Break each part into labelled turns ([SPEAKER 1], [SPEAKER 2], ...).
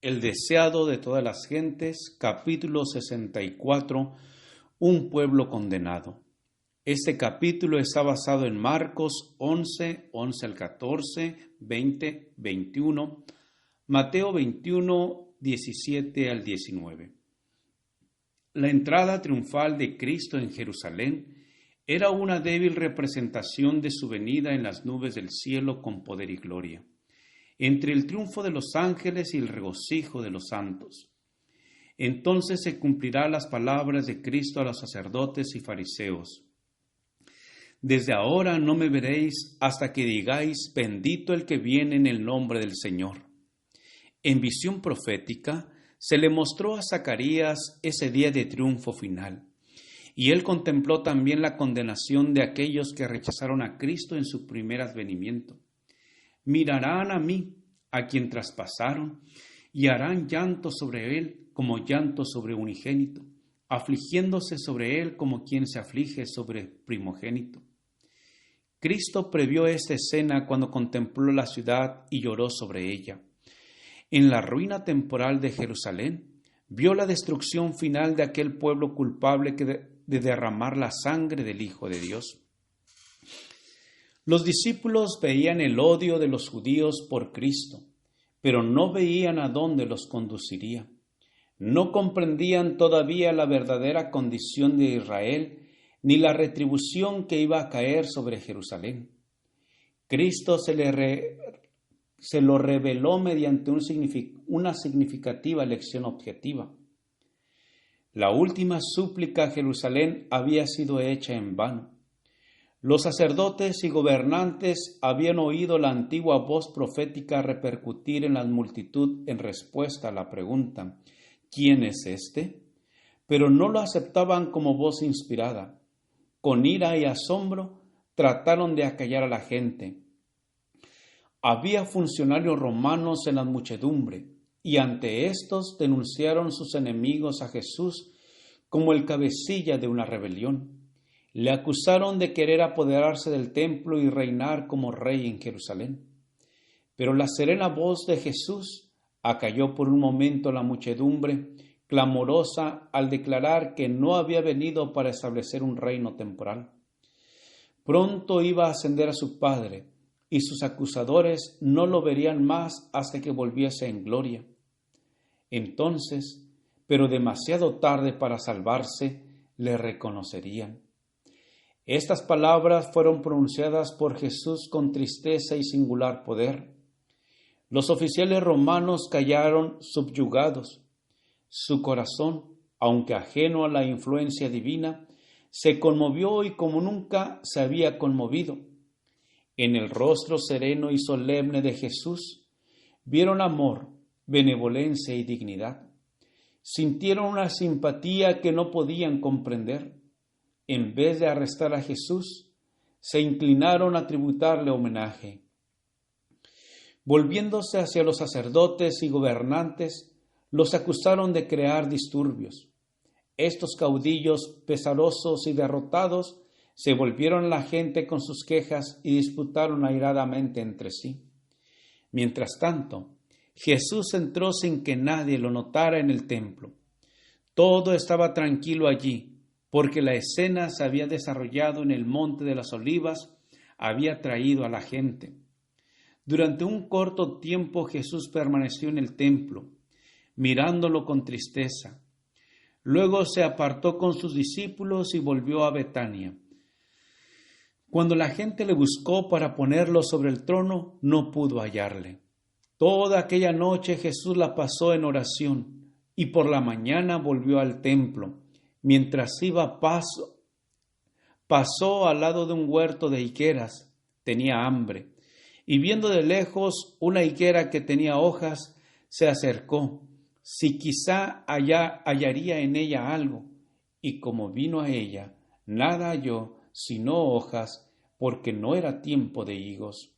[SPEAKER 1] El deseado de todas las gentes, capítulo 64, un pueblo condenado. Este capítulo está basado en Marcos 11 al 14, 20, 21, Mateo 21, 17 al 19. La entrada triunfal de Cristo en Jerusalén era una débil representación de su venida en las nubes del cielo con poder y gloria, entre el triunfo de los ángeles y el regocijo de los santos. Entonces se cumplirán las palabras de Cristo a los sacerdotes y fariseos. Desde ahora no me veréis hasta que digáis, bendito el que viene en el nombre del Señor. En visión profética se le mostró a Zacarías ese día de triunfo final, y él contempló también la condenación de aquellos que rechazaron a Cristo en su primer advenimiento. Mirarán a mí, a quien traspasaron, y harán llanto sobre él como llanto sobre unigénito, afligiéndose sobre él como quien se aflige sobre primogénito. Cristo previó esta escena cuando contempló la ciudad y lloró sobre ella. En la ruina temporal de Jerusalén, vio la destrucción final de aquel pueblo culpable de derramar la sangre del Hijo de Dios. Los discípulos veían el odio de los judíos por Cristo, pero no veían a dónde los conduciría. No comprendían todavía la verdadera condición de Israel ni la retribución que iba a caer sobre Jerusalén. Cristo se lo reveló mediante una significativa lección objetiva. La última súplica a Jerusalén había sido hecha en vano. Los sacerdotes y gobernantes habían oído la antigua voz profética repercutir en la multitud en respuesta a la pregunta, ¿quién es este? Pero no lo aceptaban como voz inspirada. Con ira y asombro trataron de acallar a la gente. Había funcionarios romanos en la muchedumbre, y ante estos denunciaron sus enemigos a Jesús como el cabecilla de una rebelión. Le acusaron de querer apoderarse del templo y reinar como rey en Jerusalén. Pero la serena voz de Jesús acalló por un momento la muchedumbre, clamorosa al declarar que no había venido para establecer un reino temporal. Pronto iba a ascender a su Padre, y sus acusadores no lo verían más hasta que volviese en gloria. Entonces, pero demasiado tarde para salvarse, le reconocerían. Estas palabras fueron pronunciadas por Jesús con tristeza y singular poder. Los oficiales romanos callaron subyugados. Su corazón, aunque ajeno a la influencia divina, se conmovió y como nunca se había conmovido. En el rostro sereno y solemne de Jesús vieron amor, benevolencia y dignidad. Sintieron una simpatía que no podían comprender. En vez de arrestar a Jesús, se inclinaron a tributarle homenaje. Volviéndose hacia los sacerdotes y gobernantes, los acusaron de crear disturbios. Estos caudillos, pesarosos y derrotados, se volvieron a la gente con sus quejas y disputaron airadamente entre sí. Mientras tanto, Jesús entró sin que nadie lo notara en el templo. Todo estaba tranquilo allí, porque la escena se había desarrollado en el Monte de las Olivas, había traído a la gente. Durante un corto tiempo Jesús permaneció en el templo, mirándolo con tristeza. Luego se apartó con sus discípulos y volvió a Betania. Cuando la gente le buscó para ponerlo sobre el trono, no pudo hallarle. Toda aquella noche Jesús la pasó en oración y por la mañana volvió al templo. Mientras iba pasó al lado de un huerto de higueras, tenía hambre, y viendo de lejos una higuera que tenía hojas, se acercó, si quizá hallaría en ella algo, y como vino a ella, nada halló sino hojas, porque no era tiempo de higos.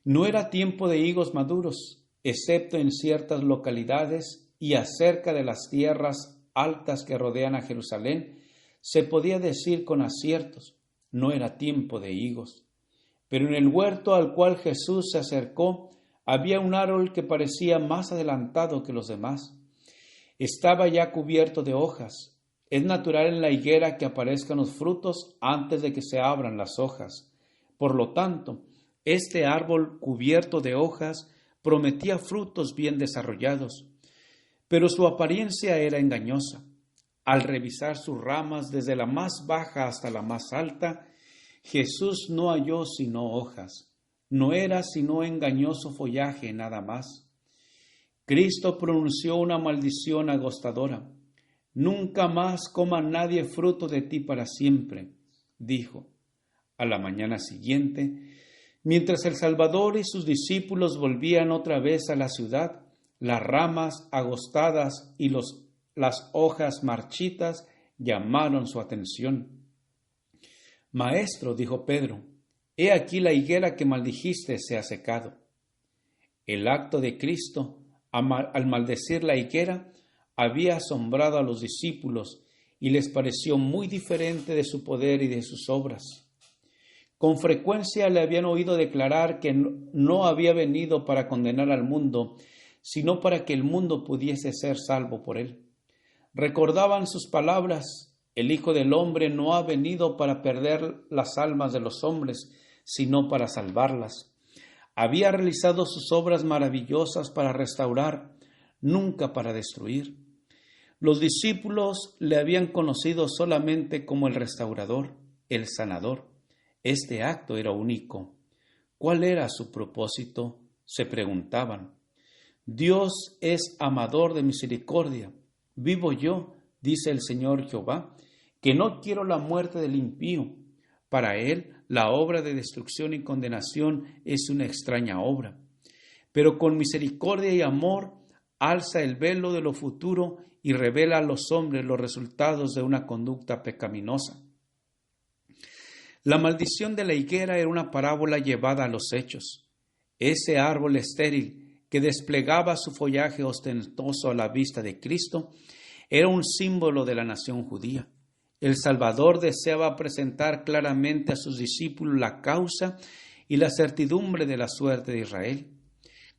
[SPEAKER 1] No era tiempo de higos maduros, excepto en ciertas localidades y acerca de las tierras altas que rodean a Jerusalén, se podía decir con aciertos, no era tiempo de higos. Pero en el huerto al cual Jesús se acercó, Había un árbol que parecía más adelantado que los demás. Estaba ya cubierto de hojas. Es natural en la higuera que aparezcan los frutos antes de que se abran las hojas. Por lo tanto, este árbol cubierto de hojas prometía frutos bien desarrollados, pero su apariencia era engañosa. Al revisar sus ramas desde la más baja hasta la más alta, Jesús no halló sino hojas. No era sino engañoso follaje nada más. Cristo pronunció una maldición agostadora. «Nunca más coma nadie fruto de ti para siempre», dijo. A la mañana siguiente, mientras el Salvador y sus discípulos volvían otra vez a la ciudad, las ramas agostadas y las hojas marchitas llamaron su atención. «Maestro», dijo Pedro, «he aquí la higuera que maldijiste se ha secado». El acto de Cristo, al maldecir la higuera, había asombrado a los discípulos y les pareció muy diferente de su poder y de sus obras. Con frecuencia le habían oído declarar que no había venido para condenar al mundo, sino para que el mundo pudiese ser salvo por él. Recordaban sus palabras: «El Hijo del Hombre no ha venido para perder las almas de los hombres, sino para salvarlas». Había realizado sus obras maravillosas para restaurar, nunca para destruir. Los discípulos le habían conocido solamente como el restaurador, el sanador. Este acto era único. ¿Cuál era su propósito?, se preguntaban. Dios es amador de misericordia. Vivo yo, dice el Señor Jehová, que no quiero la muerte del impío. Para él, la obra de destrucción y condenación es una extraña obra. Pero con misericordia y amor alza el velo de lo futuro y revela a los hombres los resultados de una conducta pecaminosa. La maldición de la higuera era una parábola llevada a los hechos. Ese árbol estéril que desplegaba su follaje ostentoso a la vista de Cristo era un símbolo de la nación judía. El Salvador deseaba presentar claramente a sus discípulos la causa y la certidumbre de la suerte de Israel.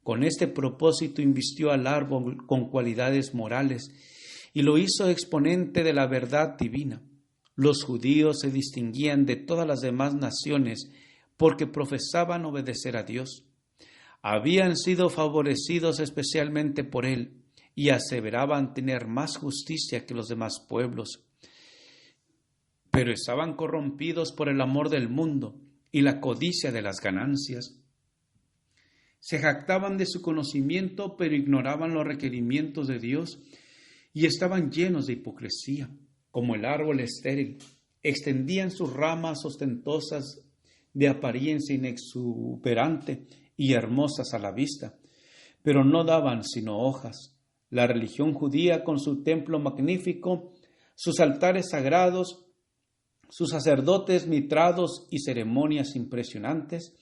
[SPEAKER 1] Con este propósito invistió al árbol con cualidades morales y lo hizo exponente de la verdad divina. Los judíos se distinguían de todas las demás naciones porque profesaban obedecer a Dios. Habían sido favorecidos especialmente por él y aseveraban tener más justicia que los demás pueblos. Pero estaban corrompidos por el amor del mundo y la codicia de las ganancias. Se jactaban de su conocimiento, pero ignoraban los requerimientos de Dios y estaban llenos de hipocresía. Como el árbol estéril, extendían sus ramas ostentosas de apariencia inexuberante y hermosas a la vista, pero no daban sino hojas. La religión judía, con su templo magnífico, sus altares sagrados, sus sacerdotes mitrados y ceremonias impresionantes,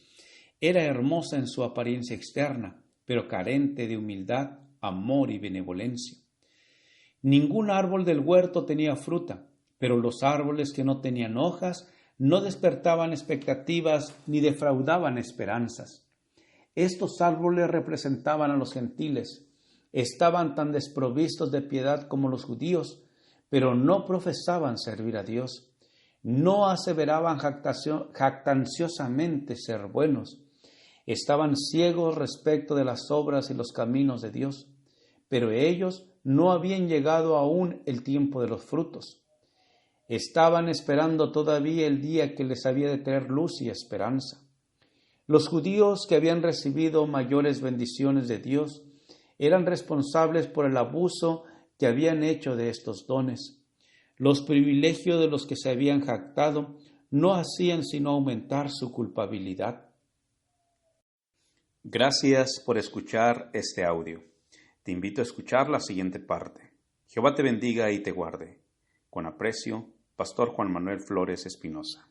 [SPEAKER 1] era hermosa en su apariencia externa, pero carente de humildad, amor y benevolencia. Ningún árbol del huerto tenía fruta, pero los árboles que no tenían hojas no despertaban expectativas ni defraudaban esperanzas. Estos árboles representaban a los gentiles. Estaban tan desprovistos de piedad como los judíos, pero no profesaban servir a Dios. No aseveraban jactanciosamente ser buenos. Estaban ciegos respecto de las obras y los caminos de Dios, pero ellos no habían llegado aún el tiempo de los frutos. Estaban esperando todavía el día que les había de traer luz y esperanza. Los judíos que habían recibido mayores bendiciones de Dios eran responsables por el abuso que habían hecho de estos dones. Los privilegios de los que se habían jactado no hacían sino aumentar su culpabilidad. Gracias por escuchar este audio. Te invito a escuchar la siguiente parte. Jehová te bendiga y te guarde. Con aprecio, Pastor Juan Manuel Flores Espinosa.